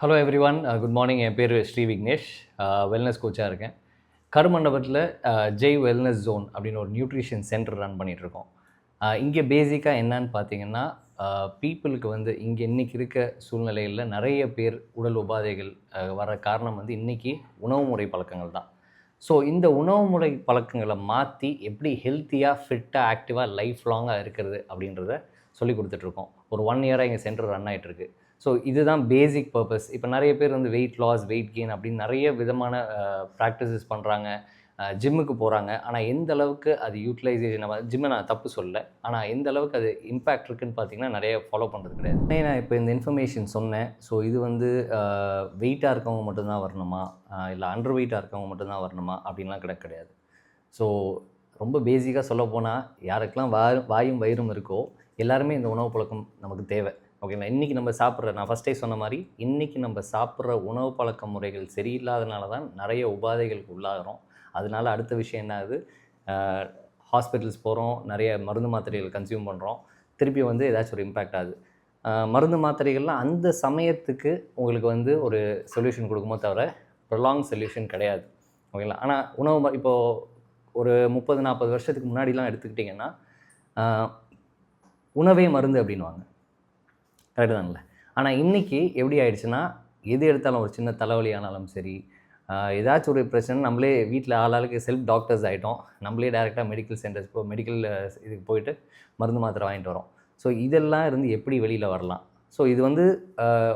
Hello everyone, good morning. என் பேர் Sri Vignesh, wellness கோச்சாக இருக்கேன். கருமண்டபத்தில் ஜெய் வெல்னஸ் ஜோன் அப்படின்னு ஒரு நியூட்ரிஷன் சென்டர் ரன் பண்ணிகிட்ருக்கோம். இங்கே பேசிக்காக என்னன்னு பார்த்தீங்கன்னா, பீப்புளுக்கு வந்து இங்கே இன்றைக்கி இருக்க சூழ்நிலையில் நிறைய பேர் உடல் உபாதைகள் வர காரணம் வந்து இன்றைக்கி உணவு முறை பழக்கங்கள் தான். ஸோ இந்த உணவு முறை பழக்கங்களை மாற்றி எப்படி ஹெல்த்தியாக, ஃபிட்டாக, ஆக்டிவாக, லைஃப் லாங்காக இருக்கிறது அப்படின்றத சொல்லி கொடுத்துட்ருக்கோம். ஒரு 1 இயராக எங்கள் சென்டர் ரன் ஆகிட்டுருக்கு. ஸோ இதுதான் பேசிக் பர்பஸ். இப்போ நிறைய பேர் வந்து வெயிட் லாஸ், வெயிட் கெயின் அப்படின்னு நிறைய விதமான ப்ராக்டிசஸ் பண்ணுறாங்க, ஜிம்முக்கு போகிறாங்க. ஆனால் எந்த அளவுக்கு அது யூட்டிலைசேஷன், ஜிம்மை நான் தப்பு சொல்லலை, ஆனால் எந்த அளவுக்கு அது இம்பேக்ட் இருக்குதுன்னு பார்த்தீங்கன்னா நிறைய ஃபாலோ பண்ணுறது கிடையாது. நான் இப்போ இந்த இன்ஃபர்மேஷன் சொன்னேன். ஸோ இது வந்து வெயிட்டாக இருக்கவங்க மட்டும்தான் வரணுமா, இல்லை அண்டர் வெயிட்டாக இருக்கவங்க மட்டும்தான் வரணுமா அப்படின்லாம் கிடையாது. ஸோ ரொம்ப பேசிக்காக சொல்லப்போனால் யாருக்கெல்லாம் வாயும் வயிறும் இருக்கோ எல்லாருமே இந்த உணவு பழக்கம் நமக்கு தேவை. ஓகேங்களா? இன்றைக்கி நம்ம சாப்பிட்ற, நான் ஃபஸ்ட்டே சொன்ன மாதிரி, இன்றைக்கி நம்ம சாப்பிட்ற உணவு பழக்க முறைகள் சரியில்லாதனால தான் நிறைய உபாதைகளுக்கு உள்ளாகிறோம். அதனால அடுத்த விஷயம் என்ன ஆகுது, ஹாஸ்பிட்டல்ஸ் போகிறோம், நிறைய மருந்து மாத்திரைகள் கன்சியூம் பண்ணுறோம், திருப்பி வந்து ஏதாச்சும் ஒரு இம்பேக்ட் ஆகுது. மருந்து மாத்திரைகள்லாம் அந்த சமயத்துக்கு உங்களுக்கு வந்து ஒரு சொல்யூஷன் கொடுக்குமோ தவிர ப்ரொலாங் சொல்யூஷன் கிடையாது. ஓகேங்களா? ஆனால் உணவு இப்போது ஒரு 30-40 வருஷத்துக்கு முன்னாடிலாம் எடுத்துக்கிட்டிங்கன்னா உணவே மருந்து அப்படின்வாங்க. கரெக்டு தானே? ஆனால் இன்றைக்கி எப்படி ஆயிடுச்சுன்னா, எது எடுத்தாலும் ஒரு சின்ன தலைவலி ஆனாலும் சரி, ஏதாச்சும் ஒரு பிரச்சனை நம்மளே வீட்டில் ஆளாளுக்கு செல்ஃப் டாக்டர்ஸ் ஆகிட்டோம். நம்மளே டேரெக்டாக மெடிக்கல் சென்டர்ஸ் மெடிக்கல் இதுக்கு போயிட்டு மருந்து மாத்திரை வாங்கிட்டு வரோம். ஸோ இதெல்லாம் இருந்து எப்படி வெளியில் வரலாம்? ஸோ இது வந்து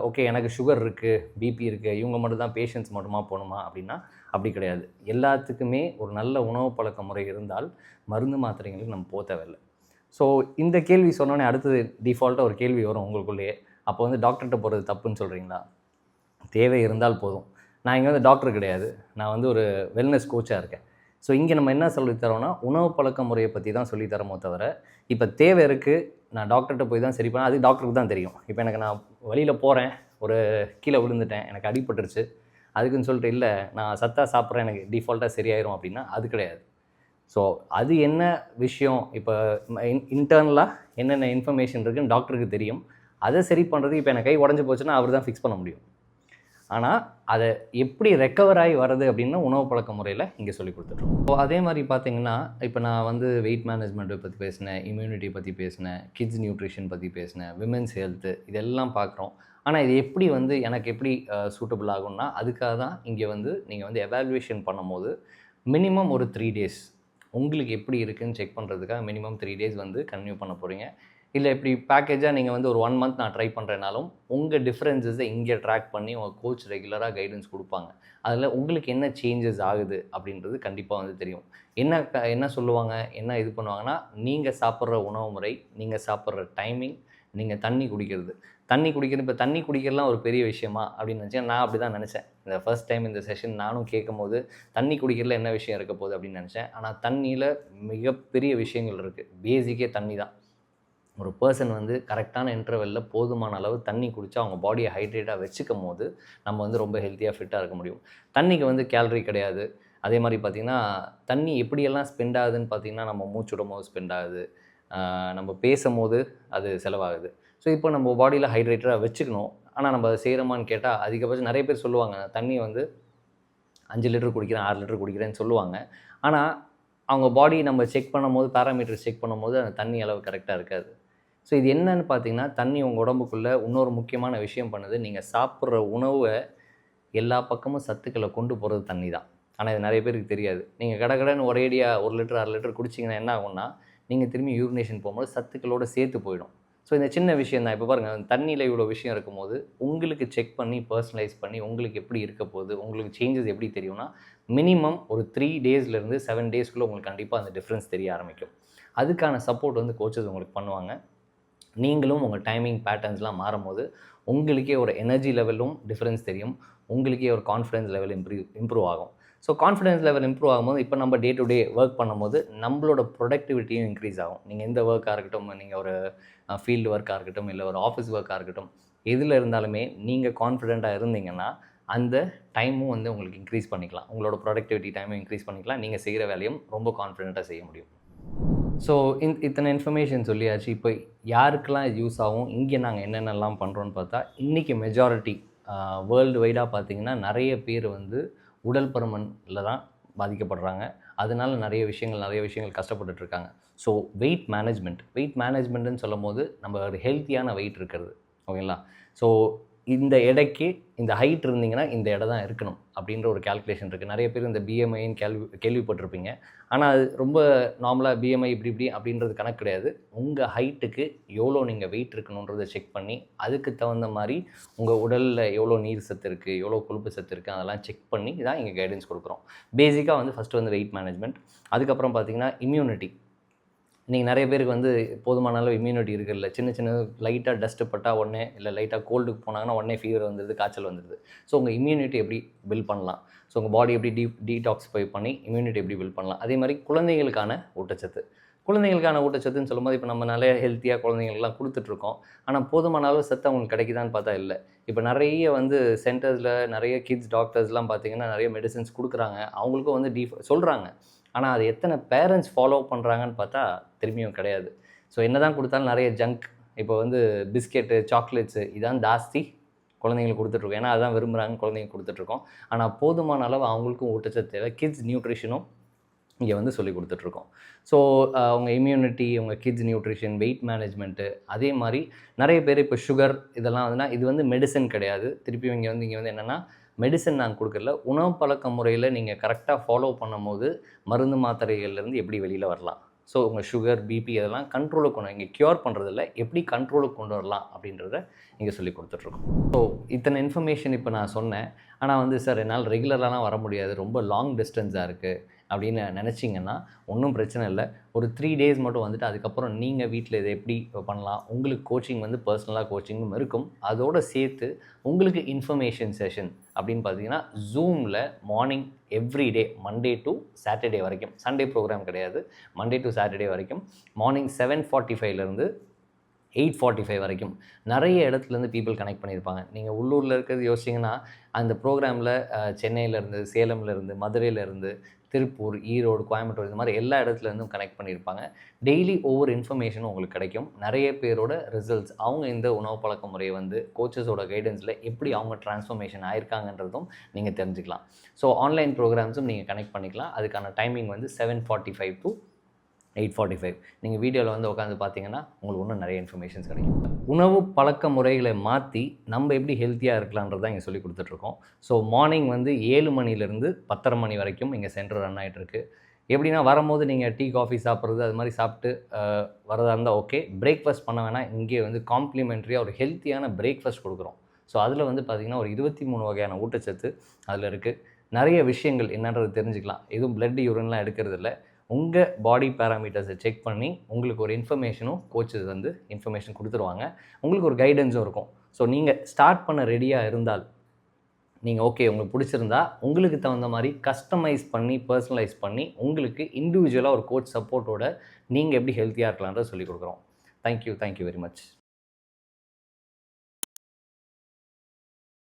ஓகே, எனக்கு சுகர் இருக்குது, பிபி இருக்குது, இவங்க மட்டும் தான் பேஷண்ட்ஸ் மட்டுமா போகணுமா அப்படின்னா அப்படி கிடையாது. எல்லாத்துக்குமே ஒரு நல்ல உணவு பழக்க முறை இருந்தால் மருந்து மாத்திரைங்களுக்கு நம்ம போக தேவையில்லை. ஸோ இந்த கேள்வி சொன்னோன்னே அடுத்தது டிஃபால்ட்டாக ஒரு கேள்வி வரும் உங்களுக்குள்ளேயே. அப்போ வந்து டாக்டர்கிட்ட போகிறது தப்புன்னு சொல்கிறீங்களா? தேவை இருந்தால் போதும். நான் இங்கே வந்து டாக்டர் கிடையாது, நான் வந்து ஒரு வெல்னஸ் கோச்சாக இருக்கேன். ஸோ இங்கே நம்ம என்ன சொல்லித்தரோன்னா, உணவு பழக்க முறையை பற்றி தான் சொல்லித்தரமோ தவிர, இப்போ தேவை இருக்குது, நான் டாக்டர்கிட்ட போய் தான் சரி பண்ணேன், அது டாக்டருக்கு தான் தெரியும். இப்போ எனக்கு நான் வழியில் போகிறேன், ஒரு கீழே விழுந்துட்டேன், எனக்கு அடிபட்டுருச்சு, அதுக்குன்னு சொல்லிட்டு இல்லை நான் சத்தாக சாப்பிட்றேன் எனக்கு டிஃபால்ட்டாக சரியாயிரும் அப்படின்னா அது கிடையாது. ஸோ அது என்ன விஷயம், இப்போ இன்டர்னலாக என்னென்ன இன்ஃபர்மேஷன் இருக்குதுன்னு டாக்டருக்கு தெரியும். அதை சரி பண்ணுறதுக்கு இப்போ எனக்கு கை உடஞ்சி போச்சுன்னா அவர் தான் ஃபிக்ஸ் பண்ண முடியும். ஆனால் அதை எப்படி ரெக்கவர் ஆகி வர்றது அப்படின்னு உணவு பழக்க முறையில் இங்கே சொல்லி கொடுத்துட்ருக்கோம். ஸோ அதே மாதிரி பார்த்திங்கன்னா, இப்போ நான் வந்து வெயிட் மேனேஜ்மெண்ட்டை பற்றி பேசினேன், இம்யூனிட்டி பற்றி பேசினேன், கிட்ஸ் நியூட்ரிஷன் பற்றி பேசினேன், விமென்ஸ் ஹெல்த்து, இதெல்லாம் பார்க்குறோம். ஆனால் இது எப்படி வந்து எனக்கு எப்படி சூட்டபிள் ஆகும்னா, அதுக்காக தான் இங்கே வந்து நீங்கள் வந்து எவாலுவேஷன் பண்ணும்போது மினிமம் ஒரு 3 days உங்களுக்கு எப்படி இருக்குதுன்னு செக் பண்ணுறதுக்காக மினிமம் 3 days வந்து கன்டினியூ பண்ண போகிறீங்க. இல்லை இப்படி பேக்கேஜாக நீங்கள் வந்து ஒரு 1 month நான் ட்ரை பண்ணுறேனாலும் உங்கள் டிஃப்ரென்சஸை இங்கே ட்ராக் பண்ணி உங்கள் கோச் ரெகுலராக கைடன்ஸ் கொடுப்பாங்க. அதில் உங்களுக்கு என்ன சேஞ்சஸ் ஆகுது அப்படின்றது கண்டிப்பாக வந்து தெரியும். என்ன சொல்லுவாங்க, என்ன இது பண்ணுவாங்கன்னா, நீங்கள் சாப்பிட்ற உணவு முறை, நீங்கள் சாப்பிட்ற டைமிங், நீங்கள் தண்ணி குடிக்கிறது. இப்போ தண்ணி குடிக்கிறதுலாம் ஒரு பெரிய விஷயமா அப்படின்னு நினச்சேன். நான் அப்படி தான் நினச்சேன். இந்த ஃபர்ஸ்ட் டைம் இந்த செஷன் நானும் கேட்கும்போது தண்ணி குடிக்கிறதுல என்ன விஷயம் இருக்க போகுது அப்படின்னு நினச்சேன். ஆனால் தண்ணியில் மிகப்பெரிய விஷயங்கள் இருக்குது. பேசிக்கே தண்ணி தான். ஒரு பர்சன் வந்து கரெக்டான இன்டர்வெல்லில் போதுமான அளவு தண்ணி குடித்தா அவங்க பாடியை ஹைட்ரேட்டாக வச்சுக்கும் போது நம்ம வந்து ரொம்ப ஹெல்த்தியாக ஃபிட்டாக இருக்க முடியும். தண்ணிக்கு வந்து கேலரி கிடையாது. அதே மாதிரி பார்த்திங்கன்னா, தண்ணி எப்படியெல்லாம் ஸ்பெண்ட் ஆகுதுன்னு பார்த்திங்கன்னா, நம்ம மூச்சுடும் போது ஸ்பெண்ட் ஆகுது, நம்ம பேசும்போது அது செலவாகுது. ஸோ இப்போ நம்ம பாடியில் ஹைட்ரேட்டடாக வச்சுக்கணும். ஆனால் நம்ம அதை செய்கிறோமான்னு கேட்டால் அதிகபட்சம் நிறைய பேர் சொல்லுவாங்க, தண்ணி வந்து 5 லிட்டர் குடிக்கிறேன், 6 லிட்டர் குடிக்கிறேன்னு சொல்லுவாங்க. ஆனால் அவங்க பாடி நம்ம செக் பண்ணும்போது, பேராமீட்டர் செக் பண்ணும்போது அந்த தண்ணி அளவு கரெக்டாக இருக்காது. ஸோ இது என்னன்னு பார்த்தீங்கன்னா, தண்ணி உங்கள் உடம்புக்குள்ளே இன்னொரு முக்கியமான விஷயம் பண்ணுது. நீங்கள் சாப்பிட்ற உணவை எல்லா பக்கமும் சத்துக்களை கொண்டு போகிறது தண்ணி தான். ஆனால் இது நிறைய பேருக்கு தெரியாது. நீங்கள் கடகடன்னு ஒரேடியாக 1 லிட்டர் 6 லிட்டர் குடிச்சிங்கன்னா என்ன ஆகும்னா, நீங்கள் திரும்பி யூரினேஷன் போகும்போது சத்துக்களோடு சேர்த்து போயிடும். ஸோ இந்த சின்ன விஷயம் தான். இப்போ பாருங்கள், தண்ணியில் இவ்வளோ விஷயம் இருக்கும்போது உங்களுக்கு செக் பண்ணி பர்சனலைஸ் பண்ணி உங்களுக்கு எப்படி இருக்க போகுது, உங்களுக்கு சேஞ்சஸ் எப்படி தெரியும்னா, மினிமம் ஒரு 3 daysலேருந்து 7 daysக்குள்ளே உங்களுக்கு கண்டிப்பாக அந்த டிஃப்ரென்ஸ் தெரிய ஆரம்பிக்கும். அதுக்கான சப்போர்ட் வந்து கோச்சஸ் உங்களுக்கு பண்ணுவாங்க. நீங்களும் உங்கள் டைமிங் பேட்டர்ன்ஸ்லாம் மாறும்போது உங்களுக்கே ஒரு எனர்ஜி லெவலும் டிஃப்ரென்ஸ் தெரியும், உங்களுக்கே ஒரு கான்ஃபிடன்ஸ் லெவல் இம்ப்ரூவ் ஆகும். ஸோ கான்ஃபிடன்ஸ் லெவல் இம்ப்ரூவ் ஆகும்போது இப்போ நம்ம டே டு டே ஒர்க் பண்ணும்போது நம்மளோட ப்ரொடக்டிவிட்டியும் இன்க்ரீஸ் ஆகும். நீங்கள் எந்த ஒர்க்காக இருக்கட்டும், நீங்கள் ஒரு ஃபீல்டு ஒர்க்காக இருக்கட்டும், இல்லை ஒரு ஆஃபீஸ் ஒர்க்காக இருக்கட்டும், எதில் இருந்தாலுமே நீங்கள் கான்ஃபிடெண்ட்டாக இருந்தீங்கன்னா அந்த டைமும் வந்து உங்களுக்கு இன்க்ரீஸ் பண்ணிக்கலாம். உங்களோட ப்ரொடக்டிவிட்டி டைமும் இன்க்ரீஸ் பண்ணிக்கலாம். நீங்கள் செய்கிற வேலையும் ரொம்ப கான்ஃபிடெண்ட்டாக செய்ய முடியும். ஸோ இத்தனை இன்ஃபர்மேஷன் சொல்லியாச்சு. இப்போ யாருக்கெல்லாம் இது யூஸ் ஆகும், இங்கே நாங்கள் என்னென்னலாம் பண்ணுறோன்னு பார்த்தா, இன்றைக்கி மெஜாரிட்டி வேர்ல்டு வைடாக பார்த்தீங்கன்னா நிறைய பேர் வந்து உடல் பருமனில் தான் பாதிக்கப்படுறாங்க. அதனால நிறைய விஷயங்கள் கஷ்டப்பட்டுட்ருக்காங்க. ஸோ வெயிட் மேனேஜ்மெண்ட்டுன்னு சொல்லும்போது நம்ம ஒரு ஹெல்த்தியான வெயிட் இருக்கிறது. ஓகேங்களா? ஸோ இந்த எடைக்கு இந்த ஹைட் இருந்தீங்கன்னா இந்த எடை தான் இருக்கணும் அப்படின்ற ஒரு கால்குலேஷன் இருக்குது. நிறைய பேர் இந்த பிஎம்ஐன்னு கேள்விப்பட்டிருப்பீங்க. ஆனால் அது ரொம்ப நார்மலாக பிஎம்ஐ இப்படி அப்படின்றது கணக்கு கிடையாது. உங்கள் ஹைட்டுக்கு எவ்வளோ நீங்கள் வெயிட் இருக்கணுன்றதை செக் பண்ணி அதுக்கு தகுந்த மாதிரி உங்கள் உடலில் எவ்வளோ நீர் சத்து இருக்குது, எவ்வளோ கொழுப்பு சத்து இருக்குது, அதெல்லாம் செக் பண்ணி தான் இங்கே கைடன்ஸ் கொடுக்குறோம். பேசிக்காக வந்து ஃபஸ்ட்டு வந்து வெயிட் மேனேஜ்மெண்ட். அதுக்கப்புறம் பார்த்திங்கன்னா இம்யூனிட்டி. இன்றைக்கி நிறைய பேருக்கு வந்து போதுமான அளவு இம்யூனிட்டி இருக்குல்ல. சின்ன லைட்டாக டஸ்ட்டு பட்டால் உடனே, இல்லை லைட்டாக கோல்டுக்கு போனாங்கன்னா உடனே ஃபீவர் வந்துடுது, காய்ச்சல் வந்துடுது. ஸோ உங்கள் இம்யூனிட்டி எப்படி பில்ட் பண்ணலாம், ஸோ உங்கள் பாடி எப்படி டீடாக்ஸிஃபை பண்ணி இம்யூனிட்டி எப்படி பில்ட் பண்ணலாம். அதே மாதிரி குழந்தைங்களுக்கான ஊட்டச்சத்துன்னு சொல்லும்போது இப்போ நம்ம நிறைய ஹெல்த்தியாக குழந்தைங்களுக்குலாம் கொடுத்துட்ருக்கோம். ஆனால் போதுமான அளவு சத்து அவங்களுக்கு கிடைக்குதான்னு பார்த்தா இல்லை. இப்போ நிறைய வந்து சென்டர்ஸில் நிறைய கிட்ஸ் டாக்டர்ஸ்லாம் பார்த்திங்கன்னா நிறைய மெடிசன்ஸ் கொடுக்குறாங்க. அவங்களுக்கும் வந்து சொல்கிறாங்க. ஆனால் அது எத்தனை பேரண்ட்ஸ் ஃபாலோ பண்ணுறாங்கன்னு பார்த்தா திரும்பியும் கிடையாது. ஸோ என்ன தான் கொடுத்தாலும் நிறைய ஜங்க், இப்போ வந்து பிஸ்கெட்டு, சாக்லேட்ஸு இதான் ஜாஸ்தி குழந்தைங்களுக்கு கொடுத்துட்ருக்கோம். ஏன்னா அதான் விரும்புகிறாங்க, குழந்தைங்களுக்கு கொடுத்துட்ருக்கோம். ஆனால் போதுமான அளவு அவங்களுக்கும் ஊட்டச்சத்து தேவை. கிட்ஸ் நியூட்ரிஷனும் இங்கே வந்து சொல்லி கொடுத்துட்ருக்கோம். ஸோ அவங்க இம்யூனிட்டி, உங்கள் கிட்ஸ் நியூட்ரிஷன், வெயிட் மேனேஜ்மெண்ட்டு, அதே மாதிரி நிறைய பேர் இப்போ சுகர் இதெல்லாம் வந்துன்னா இது வந்து மெடிசன் கிடையாது. திருப்பி இங்கே வந்து என்னென்னா மெடிசன் நாங்கள் கொடுக்கல. உணவு பழக்க முறையில் நீங்கள் கரெக்டாக ஃபாலோ பண்ணும்போது மருந்து மாத்திரைகள்லேருந்து எப்படி வெளியில் வரலாம். ஸோ உங்கள் சுகர், பிபி இதெல்லாம் கண்ட்ரோலுக்கு கொண்டு இங்கே க்யூர் பண்ணுறதில்ல, எப்படி கண்ட்ரோலுக்கு கொண்டு வரலாம் அப்படின்றத இங்கே சொல்லி கொடுத்துட்ருக்கோம். ஸோ இத்தனை இன்ஃபர்மேஷன் இப்போ நான் சொன்னேன். ஆனால் வந்து சார் என்னால் ரெகுலராலாம் வர முடியாது, ரொம்ப லாங் டிஸ்டன்ஸாக இருக்குது அப்படின்னு நினச்சிங்கன்னா ஒன்றும் பிரச்சனை இல்லை. ஒரு 3 டேஸ் மட்டும் வந்துட்டு அதுக்கப்புறம் நீங்கள் வீட்டில் இதை எப்படி பண்ணலாம். உங்களுக்கு கோச்சிங் வந்து பர்சனலாக கோச்சிங்கும் இருக்கும். அதோடு சேர்த்து உங்களுக்கு இன்ஃபர்மேஷன் செஷன் அப்படின்னு பார்த்தீங்கன்னா ஜூமில் morning every day Monday to Saturday வரைக்கும், சண்டே ப்ரோக்ராம் கிடையாது, மண்டே டு சாட்டர்டே வரைக்கும் மார்னிங் 7:45 8:45 வரைக்கும் நிறைய இடத்துலேருந்து பீப்புள் கனெக்ட் பண்ணியிருப்பாங்க. நீங்கள் உள்ளூரில் இருக்கிறது யோசிச்சிங்கன்னா அந்த ப்ரோக்ராமில் சென்னையிலேருந்து, சேலம்லேருந்து, மதுரையிலேருந்து, திருப்பூர், ஈரோடு, கோயம்புத்தூர் இந்த மாதிரி எல்லா இடத்துலேருந்தும் கனெக்ட் பண்ணியிருப்பாங்க. டெய்லி ஒவ்வொரு இன்ஃபர்மேஷனும் உங்களுக்கு கிடைக்கும். நிறைய பேரோட ரிசல்ட்ஸ், அவங்க இந்த உணவு பழக்க முறையை வந்து கோச்சஸோட கைடன்ஸில் எப்படி அவங்க ட்ரான்ஸ்ஃபர்மேஷன் ஆயிருக்காங்கன்றதும் நீங்கள் தெரிஞ்சுக்கலாம். ஸோ ஆன்லைன் ப்ரோக்ராம்ஸும் நீங்கள் கனெக்ட் பண்ணிக்கலாம். அதுக்கான டைமிங் வந்து 7:45 to 8:45. நீங்கள் வீடியோவில் வந்து உட்காந்து பார்த்தீங்கன்னா உங்களுக்கு இன்னும் நிறைய இன்ஃபர்மேஷன்ஸ் கிடைக்கும். உணவு பழக்க முறைகளை மாற்றி நம்ம எப்படி ஹெல்த்தியாக இருக்கலான்றதான் இங்கே சொல்லி கொடுத்துட்ருக்கோம். ஸோ மார்னிங் வந்து 7 மணிலேருந்து 10:30 மணி வரைக்கும் இங்கே சென்டர் ரன் ஆகிட்டுருக்கு. எப்படின்னா வரும்போது நீங்கள் டீ, காஃபி சாப்பிட்றது அது மாதிரி சாப்பிட்டு வரதா இருந்தால் ஓகே. பிரேக்ஃபாஸ்ட் பண்ண வேணால் இங்கே வந்து காம்ப்ளிமெண்ட்ரியாக ஒரு ஹெல்த்தியான பிரேக்ஃபாஸ்ட் கொடுக்குறோம். ஸோ அதில் வந்து பார்த்திங்கன்னா ஒரு 23 வகையான ஊட்டச்சத்து அதில் இருக்குது. நிறைய விஷயங்கள் என்னன்றது தெரிஞ்சுக்கலாம். எதுவும் பிளட், யூரின்லாம் எடுக்கிறது இல்லை. உங்கள் பாடி பேராமீட்டர்ஸை செக் பண்ணி உங்களுக்கு ஒரு இன்ஃபர்மேஷனும் கோச்சஸ் வந்து இன்ஃபர்மேஷன் கொடுத்துருவாங்க. உங்களுக்கு ஒரு கைடன்ஸும் இருக்கும். ஸோ நீங்கள் ஸ்டார்ட் பண்ண ரெடியாக இருந்தால் நீங்கள் ஓகே உங்களுக்கு பிடிச்சிருந்தா உங்களுக்கு தகுந்த மாதிரி கஸ்டமைஸ் பண்ணி, பர்சனலைஸ் பண்ணி உங்களுக்கு இண்டிவிஜுவலாக ஒரு கோச் சப்போர்ட்டோட நீங்கள் எப்படி ஹெல்த்தியாக இருக்கலான்றதை சொல்லிக் கொடுக்குறோம். Thank you very much.